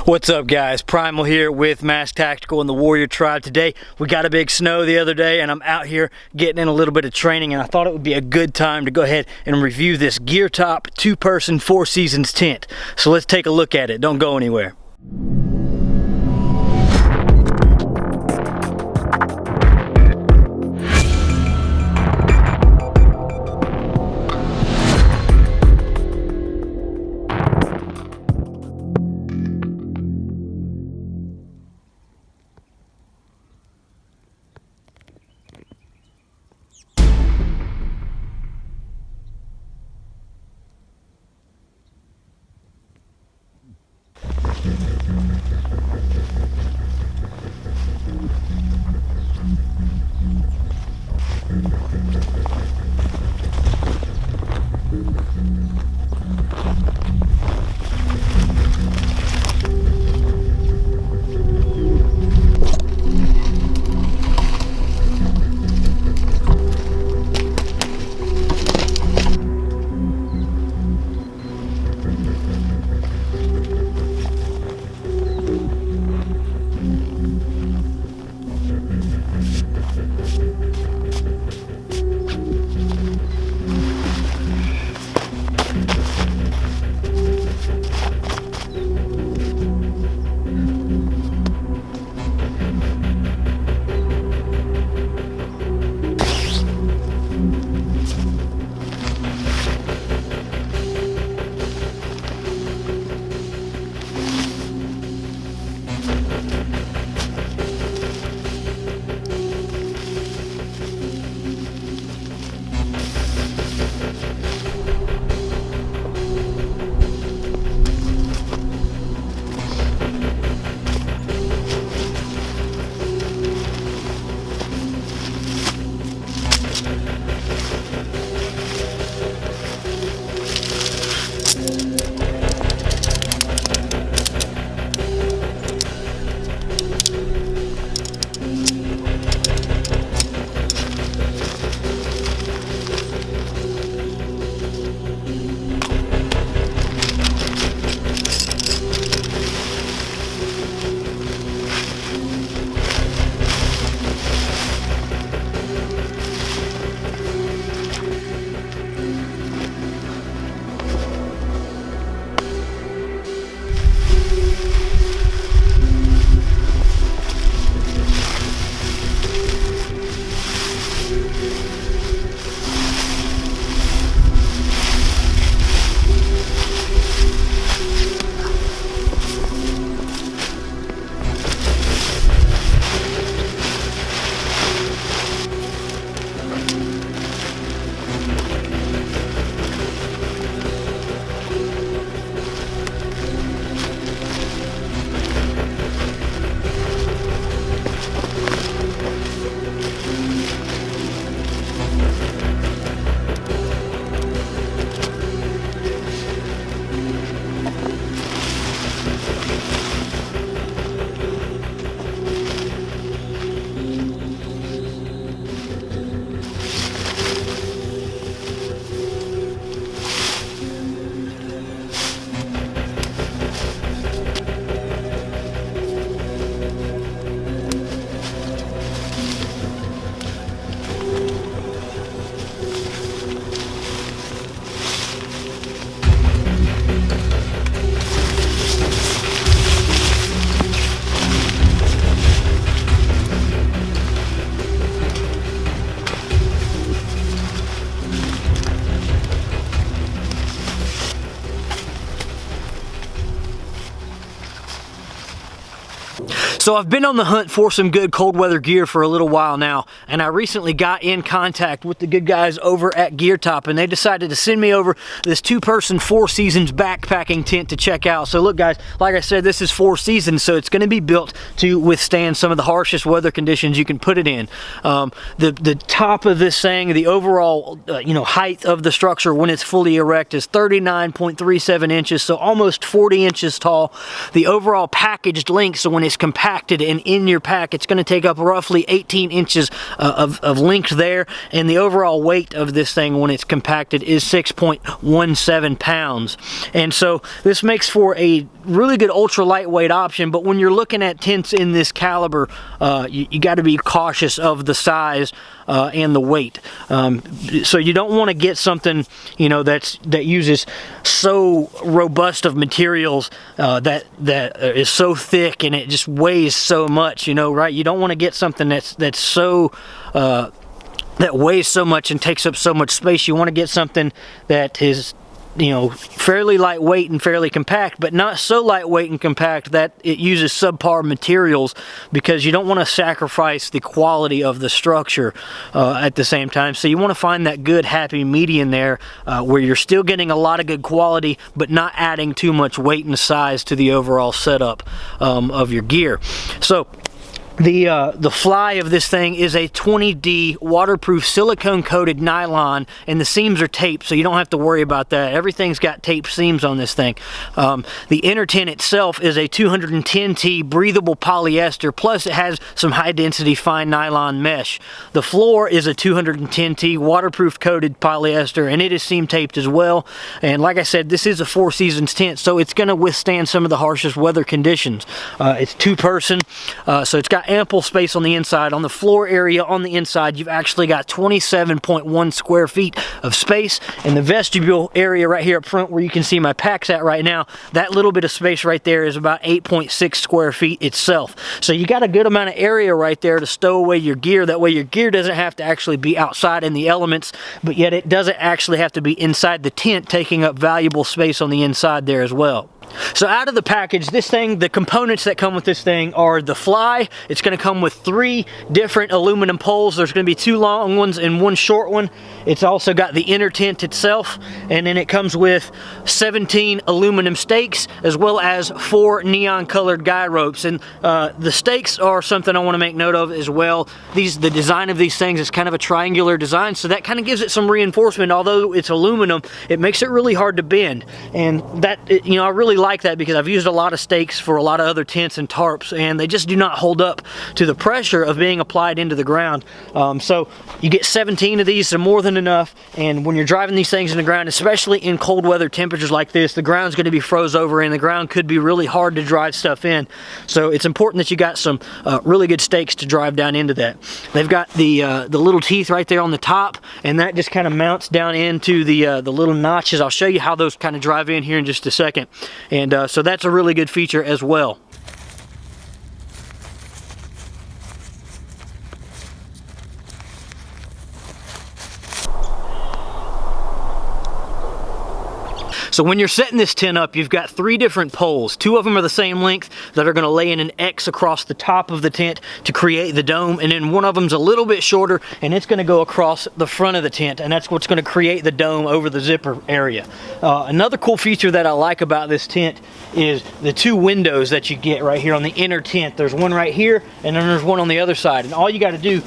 What's up, guys? Primal here with M.A.S.K Tactical and the Warrior Tribe. Today we got a big snow the other day and I'm out here getting in a little bit of training, and I thought it would be a good time to go ahead and review this Geertop 2-person 4 seasons tent. So let's take a look at it. Don't go anywhere. So I've been on the hunt for some good cold weather gear for a little while now, and I recently got in contact with the good guys over at Geertop, and they decided to send me over this 2-person 4 seasons backpacking tent to check out. So look, guys, like I said, this is 4 seasons, so it's going to be built to withstand some of the harshest weather conditions you can put it in. The top of this thing, the overall height of the structure when it's fully erect is 39.37 inches, so almost 40 inches tall. The overall packaged length, so when it's is compacted and in your pack, it's going to take up roughly 18 inches of length there, and the overall weight of this thing when it's compacted is 6.17 pounds. And so this makes for a really good ultra lightweight option, but when you're looking at tents in this caliber, you got to be cautious of the size and the weight. So you don't want to get something, you know, that uses so robust of materials that is so thick and it just weighs so much, you know, right? You don't want to get something that's so that weighs so much and takes up so much space. You want to get something that is, you know, fairly lightweight and fairly compact, but not so lightweight and compact that it uses subpar materials, because you don't want to sacrifice the quality of the structure at the same time. So you want to find that good happy median there where you're still getting a lot of good quality but not adding too much weight and size to the overall setup of your gear. So the fly of this thing is a 20D waterproof silicone coated nylon, and the seams are taped, so you don't have to worry about that. Everything's got taped seams on this thing. The inner tent itself is a 210T breathable polyester, plus it has some high density fine nylon mesh. The floor is a 210T waterproof coated polyester, and it is seam taped as well. And like I said, this is a 4 seasons tent, so it's going to withstand some of the harshest weather conditions. It's 2-person, so it's got ample space on the inside. On the floor area on the inside, you've actually got 27.1 square feet of space. And the vestibule area right here up front, where you can see my packs at right now, that little bit of space right there is about 8.6 square feet itself. So you got a good amount of area right there to stow away your gear. That way your gear doesn't have to actually be outside in the elements, but yet it doesn't actually have to be inside the tent, taking up valuable space on the inside there as well. So out of the package, this thing, the components that come with this thing are the fly. It's going to come with 3 different aluminum poles. There's going to be 2 long ones and 1 short one. It's also got the inner tent itself, and then it comes with 17 aluminum stakes as well as 4 neon colored guy ropes. And the stakes are something I want to make note of as well. The design of these things is kind of a triangular design, so that kind of gives it some reinforcement. Although it's aluminum, it makes it really hard to bend, and that, you know, I really like that, because I've used a lot of stakes for a lot of other tents and tarps, and they just do not hold up to the pressure of being applied into the ground. So you get 17 of these, so more than enough. And when you're driving these things in the ground, especially in cold weather temperatures like this, the ground's going to be froze over, and the ground could be really hard to drive stuff in. So it's important that you got some really good stakes to drive down into that. They've got the little teeth right there on the top, and that just kind of mounts down into the little notches. I'll show you how those kind of drive in here in just a second. And so that's a really good feature as well. So when you're setting this tent up, you've got 3 different poles. 2 of them are the same length that are going to lay in an X across the top of the tent to create the dome, and then one of them's a little bit shorter, and it's going to go across the front of the tent, and that's what's going to create the dome over the zipper area. Another cool feature that I like about this tent is the 2 windows that you get right here on the inner tent. There's one right here, and then there's one on the other side, and all you got to do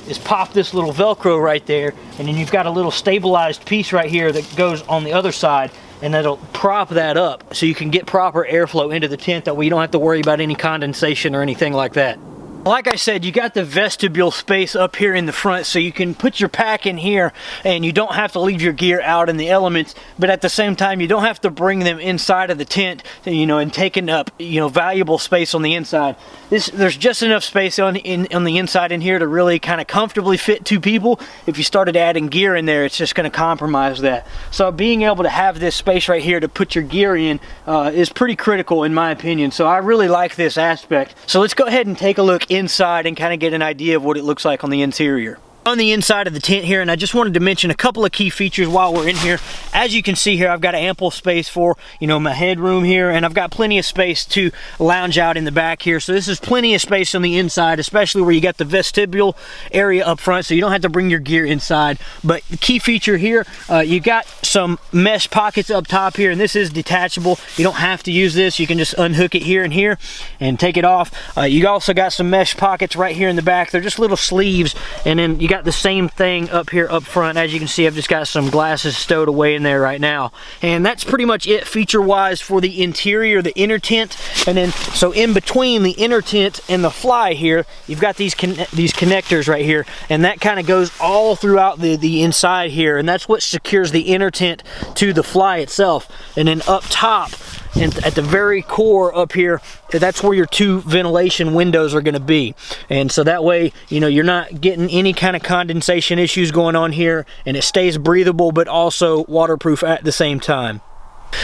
is pop this little Velcro right there, and then you've got a little stabilized piece right here that goes on the other side, and that'll prop that up so you can get proper airflow into the tent. That way you don't have to worry about any condensation or anything like that. Like I said, you got the vestibule space up here in the front, so you can put your pack in here and you don't have to leave your gear out in the elements, but at the same time you don't have to bring them inside of the tent, you know, and taking up, you know, valuable space on the inside. There's just enough space on the inside in here to really kind of comfortably fit 2 people. If you started adding gear in there, it's just going to compromise that. So being able to have this space right here to put your gear in is pretty critical in my opinion. So I really like this aspect. So let's go ahead and take a look inside and kind of get an idea of what it looks like on the interior. On the inside of the tent here, and I just wanted to mention a couple of key features while we're in here. As you can see here, I've got ample space for, you know, my headroom here, and I've got plenty of space to lounge out in the back here. So this is plenty of space on the inside, especially where you got the vestibule area up front, so you don't have to bring your gear inside. But the key feature here, you got some mesh pockets up top here, and this is detachable. You don't have to use this. You can just unhook it here and here and take it off. You also got some mesh pockets right here in the back. They're just little sleeves, and then you got got the same thing up here up front. As you can see, I've just got some glasses stowed away in there right now. And that's pretty much it feature-wise for the interior, the inner tint. And then, so in between the inner tint and the fly here, you've got these connectors right here. And that kind of goes all throughout the inside here. And that's what secures the inner tint to the fly itself. And then up top, and at the very core up here, that's where your 2 ventilation windows are going to be. And so that way, you know, you're not getting any kind of condensation issues going on here, and it stays breathable but also waterproof at the same time.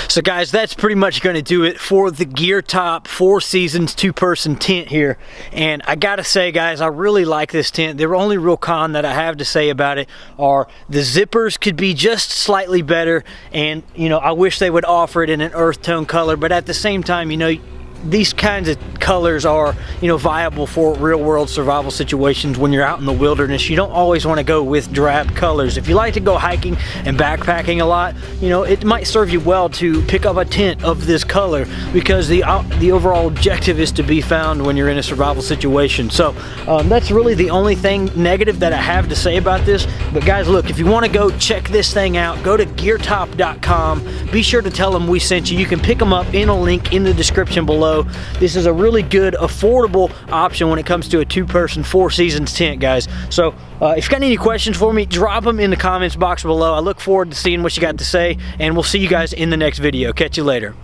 So guys, that's pretty much going to do it for the Geertop 4 Seasons 2-person tent here. And I gotta say, guys, I really like this tent. The only real con that I have to say about it are the zippers could be just slightly better, and you know, I wish they would offer it in an earth tone color, but at the same time, you know, these kinds of colors are, you know, viable for real world survival situations when you're out in the wilderness. You don't always want to go with drab colors. If you like to go hiking and backpacking a lot, you know, it might serve you well to pick up a tent of this color, because the overall objective is to be found when you're in a survival situation. So that's really the only thing negative that I have to say about this. But guys, look, if you want to go check this thing out, go to geertop.com. Be sure to tell them we sent you. You can pick them up in a link in the description below. This is a really good, affordable option when it comes to a 2-person 4 Seasons tent, guys. So if you've got any questions for me, drop them in the comments box below. I look forward to seeing what you got to say, and we'll see you guys in the next video. Catch you later.